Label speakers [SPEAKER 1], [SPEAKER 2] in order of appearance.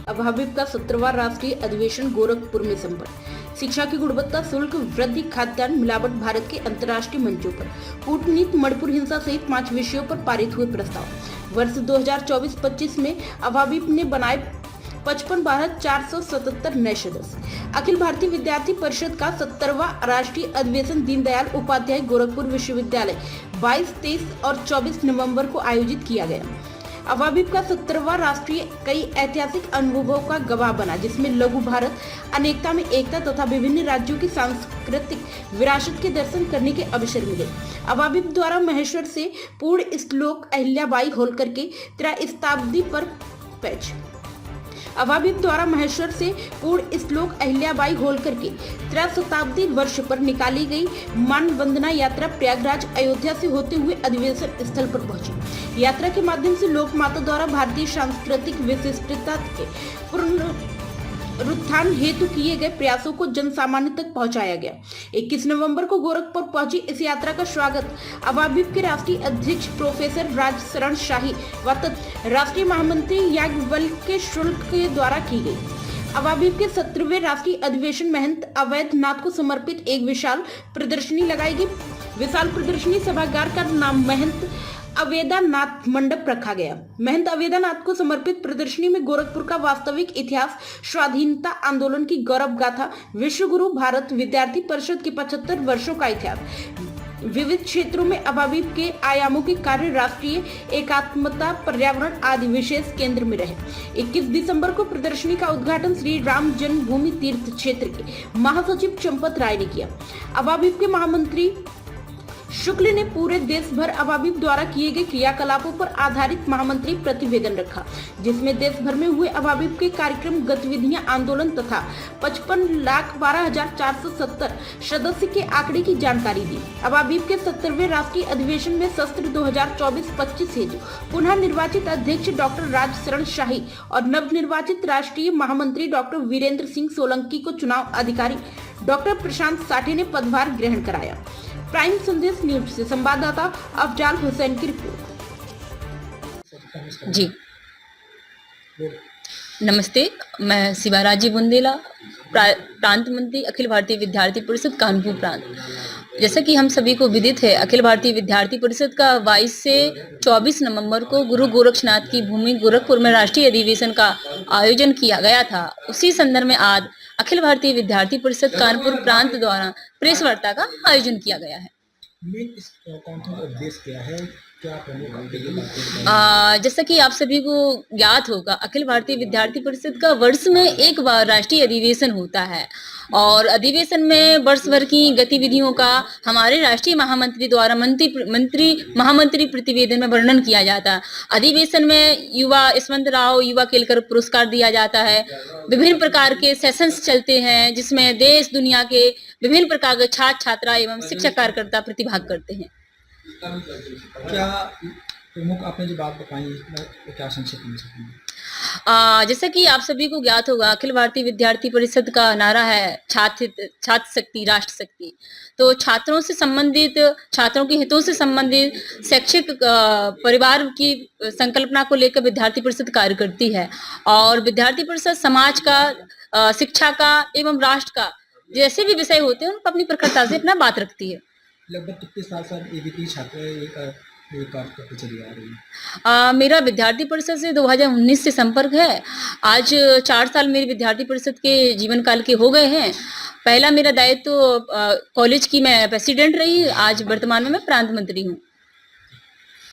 [SPEAKER 1] अब हबीब का 17वां राष्ट्रीय अधिवेशन गोरखपुर में संपन्न। शिक्षा की गुणवत्ता, शुल्क वृद्धि, खाद्यान्न मिलावट, भारत के अंतर्राष्ट्रीय मंचों पर कूटनीति, मणिपुर हिंसा सहित 5 विषयों पर पारित हुए प्रस्ताव। वर्ष 2024-25 में हबीब ने बनाए 55,477 नए सदस्य। अखिल भारतीय विद्यार्थी परिषद का 17वां राष्ट्रीय अधिवेशन दीनदयाल उपाध्याय गोरखपुर विश्वविद्यालय 22, 23 और 24 नवंबर को आयोजित किया गया। हबीब का 17वां राष्ट्रीय कई ऐतिहासिक अनुभवों का गवाह बना, जिसमें लघु भारत, अनेकता में एकता तथा विभिन्न राज्यों की सांस्कृतिक विरासत के दर्शन करने के अवसर मिले। हबीब द्वारा महेश्वर से पूर्ण श्लोक अहिल्याबाई होलकर के 13 शताब्दी पर पेश हबीब द्वारा महेश्वर से पूर्ण श्लोक अहिल्याबाई होलकर के 13 शताब्दी वर्ष पर निकाली गई मान वंदना यात्रा प्रयागराज अयोध्या से होते हुए अधिवेशन स्थल पर पहुंची। यात्रा के माध्यम से लोक माता द्वारा भारतीय सांस्कृतिक विशिष्टता के पुनरुत्थान हेतु किए गए प्रयासों को जन सामान्य तक पहुंचाया गया। 21 नवंबर को गोरखपुर पहुंची इस यात्रा का स्वागत हबीब के राष्ट्रीय अध्यक्ष प्रोफेसर राज शरण शाही व राष्ट्रीय महामंत्री याज्ञवल्क्य शुक्ल के द्वारा की गई। हबीब के 17वें राष्ट्रीय अधिवेशन महंत अवैधनाथ को समर्पित एक विशाल प्रदर्शनी लगाई गई। विशाल प्रदर्शनी सभागार का नाम महंत अवेदानाथ मंडप रखा गया। महंत अवेदानाथ को समर्पित प्रदर्शनी में गोरखपुर का वास्तविक इतिहास, स्वाधीनता आंदोलन की गौरव गाथा, विश्व गुरु भारत विद्यार्थी परिषद के 75 वर्षों का इतिहास, विविध क्षेत्रों में हबीब के आयामों के कार्य, राष्ट्रीय एकात्मता, पर्यावरण आदि विशेष केंद्र में रहे। 21 दिसंबर को प्रदर्शनी का उद्घाटन श्री राम जन्मभूमि तीर्थ क्षेत्र के महासचिव चंपत राय ने किया। हबीब के महामंत्री शुक्ल ने पूरे देश भर हबीब द्वारा किए गए क्रियाकलापों पर आधारित महामंत्री प्रतिवेदन रखा, जिसमें देश भर में हुए हबीब के कार्यक्रम, गतिविधियां, आंदोलन तथा 55,12,470 सदस्य के आंकड़े की जानकारी दी। हबीब के 17वें राष्ट्रीय अधिवेशन में सत्र 2024-25 हेतु पुनः निर्वाचित अध्यक्ष डॉक्टर राज शरण शाही और नवनिर्वाचित राष्ट्रीय महामंत्री डॉक्टर वीरेंद्र सिंह सोलंकी को चुनाव अधिकारी डॉक्टर प्रशांत साठे ने पदभार ग्रहण कराया। प्राइम संदेश न्यूज से संवाददाता अफजाल हुसैन की रिपोर्ट।
[SPEAKER 2] जी नमस्ते, मैं शिवाराजी बुंदेला, प्रांत मंत्री, अखिल भारतीय विद्यार्थी परिषद कानपुर प्रांत। जैसा कि हम सभी को विदित है, अखिल भारतीय विद्यार्थी परिषद का 22 से 24 नवंबर को गुरु गोरक्षनाथ की भूमि गोरखपुर में राष्ट्रीय अधिवेशन का आयोजन किया गया था। उसी संदर्भ में आज अखिल भारतीय विद्यार्थी परिषद कानपुर प्रांत द्वारा प्रेस वार्ता का आयोजन किया गया है।
[SPEAKER 3] इस कॉन्फ्रेंस का उद्देश्य क्या है? क्या प्रमुख
[SPEAKER 2] जैसा कि आप सभी को ज्ञात होगा, अखिल भारतीय विद्यार्थी परिषद का वर्ष में एक बार राष्ट्रीय अधिवेशन होता है और अधिवेशन में वर्ष भर की गतिविधियों का हमारे राष्ट्रीय महामंत्री द्वारा महामंत्री प्रतिवेदन में वर्णन किया जाता है। अधिवेशन में युवा यशवंत राव युवा केलकर पुरस्कार दिया जाता है। विभिन्न प्रकार के सेशंस चलते हैं, जिसमें देश दुनिया के विभिन्न प्रकार के छात्र छात्रा एवं शिक्षक कार्यकर्ता प्रतिभाग करते हैं।
[SPEAKER 3] क्या प्रमुख आपने जो बात बताई है, क्या संक्षेप में सकेंगे?
[SPEAKER 2] जैसा कि आप सभी को ज्ञात होगा, अखिल भारतीय विद्यार्थी परिषद का नारा है छात्र शक्ति राष्ट्र शक्ति। तो छात्रों से संबंधित, छात्रों के हितों से संबंधित शैक्षिक परिवार की संकल्पना को लेकर विद्यार्थी परिषद कार्य करती है और विद्यार्थी परिषद समाज का, शिक्षा का एवं राष्ट्र का जैसे भी विषय होते हैं उन पर अपनी प्रखरता से अपना बात रखती है।
[SPEAKER 3] लगभग कितने साल से एबीपी छात्र कार्य करते चली आ रही है?
[SPEAKER 2] मेरा विद्यार्थी परिषद से 2019 से संपर्क है। आज 4 साल मेरे विद्यार्थी परिषद के जीवन काल के हो गए हैं। पहला मेरा दायित्व कॉलेज की मैं प्रेसिडेंट रही, आज वर्तमान में मैं प्रांत मंत्री हूँ।